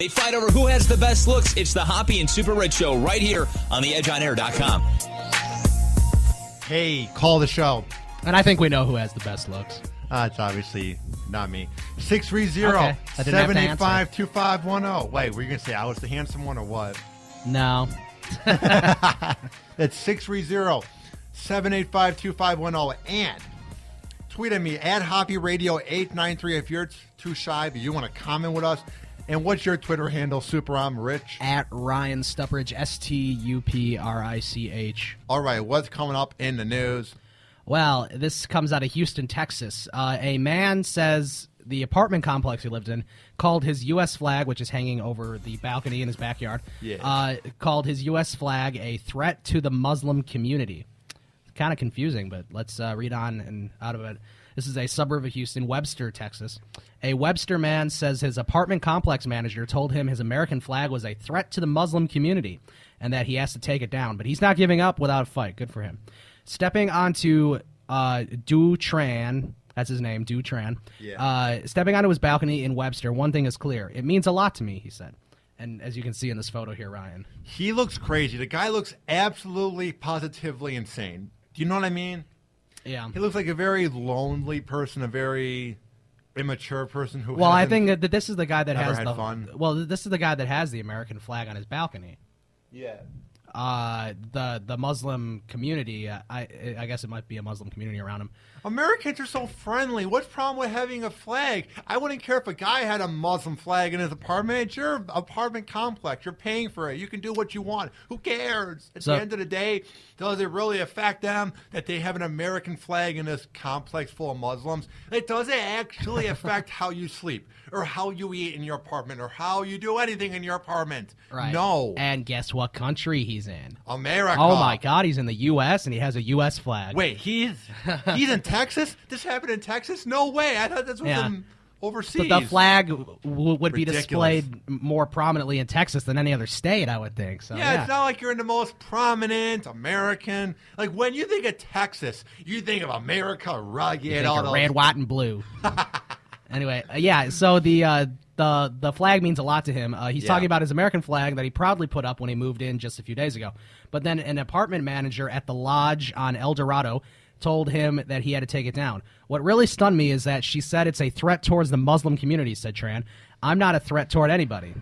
They fight over who has the best looks. It's the Hoppe and SuperRICH show right here on theedgeonair.com. Hey, call the show. And I think we know who has the best looks. It's obviously not me. 630-785-2510. Wait, were you going to say I was the handsome one or what? No. That's 630-785-2510. And tweet at me at HoppyRadio893 if you're too shy, but you want to comment with us. And what's your Twitter handle, SuperRICH? At Ryan Stuprich, STUPRICH. All right, what's coming up in the news? Well, this comes out of Houston, Texas. A man says the apartment complex he lived in called his U.S. flag, which is hanging over the balcony in his backyard, called his U.S. flag a threat to the Muslim community. Kind of confusing, but let's read on and out of it. This is a suburb of Houston, Webster, Texas. A Webster man says his apartment complex manager told him his American flag was a threat to the Muslim community and that he has to take it down. But he's not giving up without a fight. Good for him. Stepping onto Dutran, that's his name, Dutran. Yeah. Stepping onto his balcony in Webster, one thing is clear. It means a lot to me, he said. And as you can see in this photo here, Ryan. He looks crazy. The guy looks absolutely, positively insane. Do you know what I mean? Yeah. He looks like a very lonely person, a very immature person who. Well, I think that this is the guy that has the fun. Well, this is the guy that has the American flag on his balcony. Yeah. The Muslim community. I guess it might be a Muslim community around him. Americans are so friendly. What's the problem with having a flag? I wouldn't care if a guy had a Muslim flag in his apartment. It's your apartment complex. You're paying for it. You can do what you want. Who cares? At the end of the day, does it really affect them that they have an American flag in this complex full of Muslims? It doesn't actually affect how you sleep or how you eat in your apartment or how you do anything in your apartment. Right. No. And guess what country he's in? America. Oh, my God. He's in the U.S. and he has a U.S. flag. Wait, he's in Texas? This happened in Texas? No way. I thought this was in overseas. But the flag would be displayed more prominently in Texas than any other state, I would think. So, it's not like you're in the most prominent American. Like, when you think of Texas, you think of America, rugged, all those. Red, white, and blue. Anyway, so the flag means a lot to him. He's talking about his American flag that he proudly put up when he moved in just a few days ago. But then an apartment manager at the lodge on El Dorado told him that he had to take it down. What really stunned me is that she said it's a threat towards the Muslim community, said Tran. I'm not a threat toward anybody.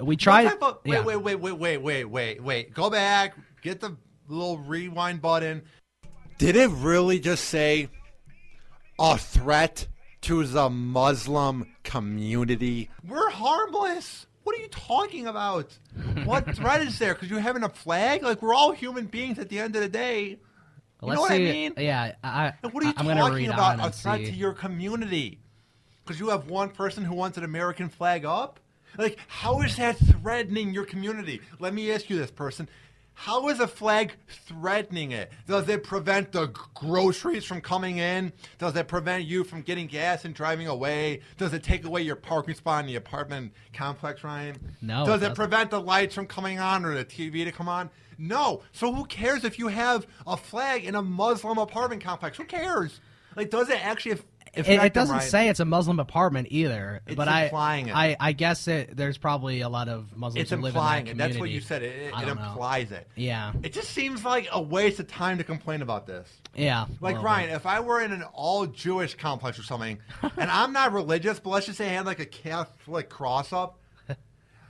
We tried... Wait. Go back. Get the little rewind button. Did it really just say a threat to the Muslim community? We're harmless. What are you talking about? What threat is there? Because you're having a flag? Like, we're all human beings at the end of the day. You know what I mean? Yeah. What are you talking about? A threat to your community? Because you have one person who wants an American flag up? Like, how is that threatening your community? Let me ask you this, person. How is a flag threatening it? Does it prevent the groceries from coming in? Does it prevent you from getting gas and driving away? Does it take away your parking spot in the apartment complex, Ryan? No. Does it prevent the lights from coming on or the TV to come on? No. So who cares if you have a flag in a Muslim apartment complex? Who cares? Like, does it actually affect it doesn't say it's a Muslim apartment either. It's but implying it. I guess there's probably a lot of Muslims who live in that community. That's what you said. It implies it. Yeah. It just seems like a waste of time to complain about this. Yeah. Like, Ryan, if I were in an all-Jewish complex or something, and I'm not religious, but let's just say I had like a Catholic cross up,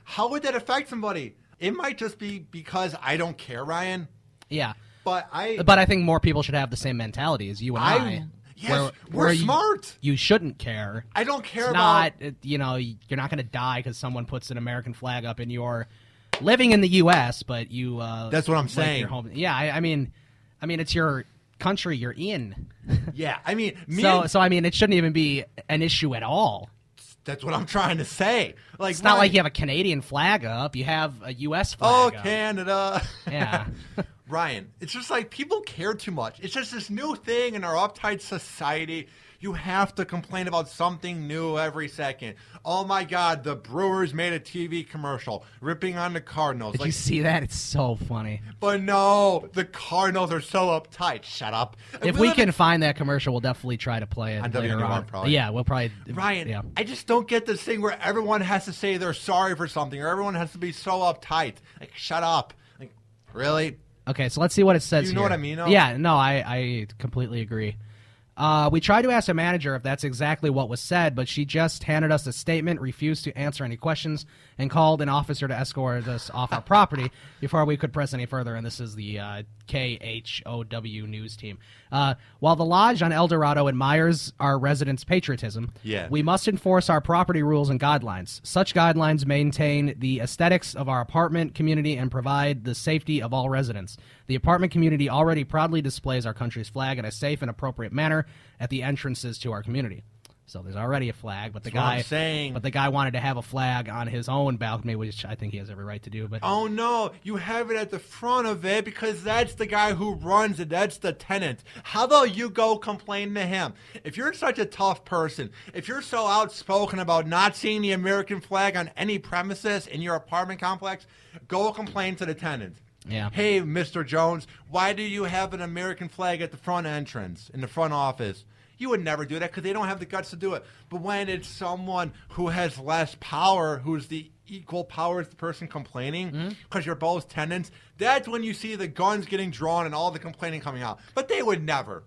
how would that affect somebody? It might just be because I don't care, Ryan. Yeah. But I think more people should have the same mentality as you and I. Yes, we're smart. You shouldn't care. I don't care it's about... you're not going to die because someone puts an American flag up and you're living in the U.S., but you... That's what I'm saying. Your home. Yeah, I mean, it's your country you're in. Yeah, I mean... So it shouldn't even be an issue at all. That's what I'm trying to say. Like, it's not like you have a Canadian flag up. You have a U.S. flag up. Canada. Yeah. Ryan, it's just like people care too much. It's just this new thing in our uptight society. You have to complain about something new every second. Oh my God, the Brewers made a TV commercial ripping on the Cardinals. Did you see that? It's so funny. But no, the Cardinals are so uptight. Shut up. If we can find that commercial, we'll definitely try to play it on later WNUR, on. probably. Yeah, we'll probably. Ryan, yeah. I just don't get this thing where everyone has to say they're sorry for something, or everyone has to be so uptight. Like, shut up. Like, really? Okay, so let's see what it says You know here. what I mean, though? Yeah, no, I completely agree. We tried to ask a manager if that's exactly what was said, but she just handed us a statement, refused to answer any questions, and called an officer to escort us off our property before we could press any further. And this is the KHOW news team. While the lodge on El Dorado admires our residents' patriotism, we must enforce our property rules and guidelines. Such guidelines maintain the aesthetics of our apartment community and provide the safety of all residents. The apartment community already proudly displays our country's flag in a safe and appropriate manner at the entrances to our community. So there's already a flag, but the guy wanted to have a flag on his own balcony, which I think he has every right to do. But oh no, you have it at the front of it because that's the guy who runs it. That's the tenant. How about you go complain to him? If you're such a tough person, if you're so outspoken about not seeing the American flag on any premises in your apartment complex, go complain to the tenant. Yeah. Hey, Mr. Jones, why do you have an American flag at the front entrance, in the front office? You would never do that because they don't have the guts to do it. But when it's someone who has less power, who's the equal power as the person complaining, because you're both tenants, that's when you see the guns getting drawn and all the complaining coming out. But they would never,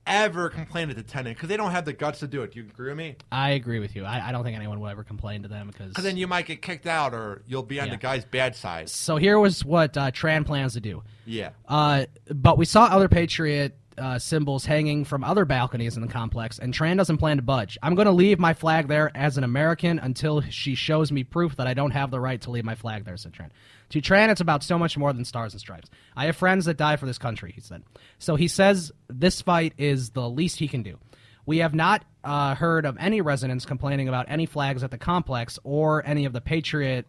ever complain to the tenant because they don't have the guts to do it. Do you agree with me? I agree with you. I don't think anyone will ever complain to them because then you might get kicked out or you'll be on the guy's bad side. So here was what Tran plans to do. Yeah. But we saw other Patriot symbols hanging from other balconies in the complex, and Tran doesn't plan to budge. I'm going to leave my flag there as an American until she shows me proof that I don't have the right to leave my flag there, said Tran. To Tran, it's about so much more than stars and stripes. I have friends that die for this country, he said. So he says this fight is the least he can do. We have not heard of any residents complaining about any flags at the complex or any of the patriotic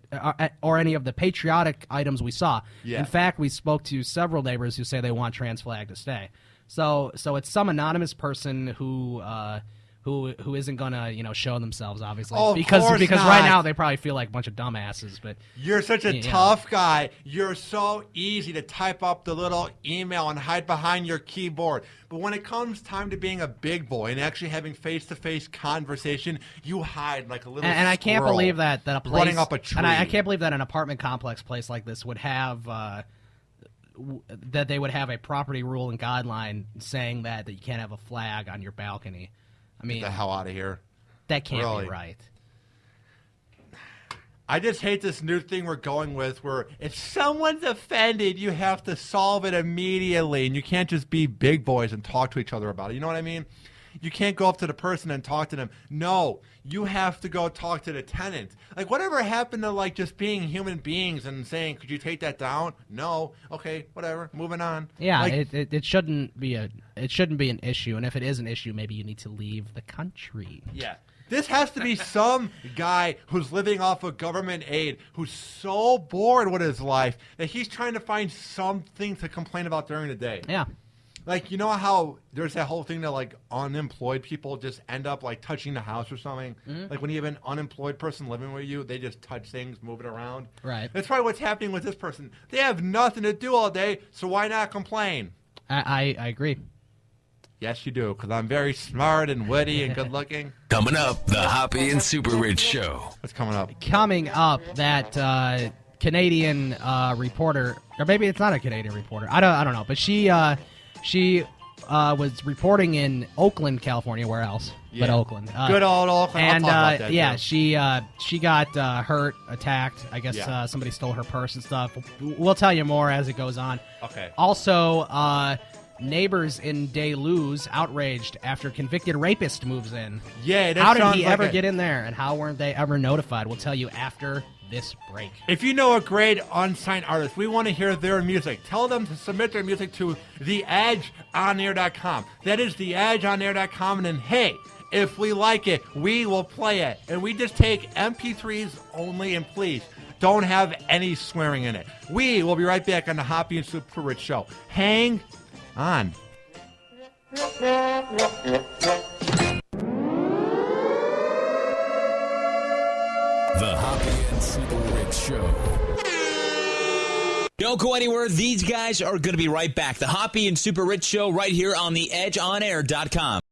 items we saw. Yeah. In fact, we spoke to several neighbors who say they want Tran's flag to stay. So it's some anonymous person who isn't gonna show themselves, obviously, because right now they probably feel like a bunch of dumbasses. But you're such a tough guy. You're so easy to type up the little email and hide behind your keyboard. But when it comes time to being a big boy and actually having face-to-face conversation, you hide like a little. And I can't believe that a place running up a tree. And I can't believe that an apartment complex place like this would have. That they would have a property rule and guideline saying that you can't have a flag on your balcony. I mean, get the hell out of here. That can't be right. I just hate this new thing we're going with where if someone's offended, you have to solve it immediately, and you can't just be big boys and talk to each other about it. You know what I mean? You can't go up to the person and talk to them. No, you have to go talk to the tenant. Like, whatever happened to, like, just being human beings and saying, could you take that down? No. Okay, whatever. Moving on. Yeah, like, it shouldn't be an issue. And if it is an issue, maybe you need to leave the country. Yeah. This has to be some guy who's living off of government aid, who's so bored with his life that he's trying to find something to complain about during the day. Yeah. Like, you know how there's that whole thing that, like, unemployed people just end up, like, touching the house or something? Mm-hmm. Like, when you have an unemployed person living with you, they just touch things, move it around. Right. That's probably what's happening with this person. They have nothing to do all day, so why not complain? I agree. Yes, you do, because I'm very smart and witty and good-looking. Coming up, the Hoppe and SuperRICH Show. What's coming up? Coming up, that Canadian reporter, or maybe it's not a Canadian reporter. I don't know, but she was reporting in Oakland, California. Where else? Yeah. But Oakland. Good old Oakland. And I'll talk about that, she got hurt, attacked. I guess somebody stole her purse and stuff. We'll tell you more as it goes on. Okay. Also, neighbors in Des Luz outraged after convicted rapist moves in. Yeah, how did he ever get in there, and how weren't they ever notified? We'll tell you after this break. If you know a great unsigned artist, we want to hear their music. Tell them to submit their music to theedgeonair.com. That is theedgeonair.com, and then, hey, if we like it, we will play it. And we just take MP3s only, and please, don't have any swearing in it. We will be right back on the Hoppe and Super Rich Show. Hang on. The Hoppe and SuperRICH Show. Don't go anywhere. These guys are going to be right back. The Hoppe and SuperRICH Show right here on the EdgeOnAir.com.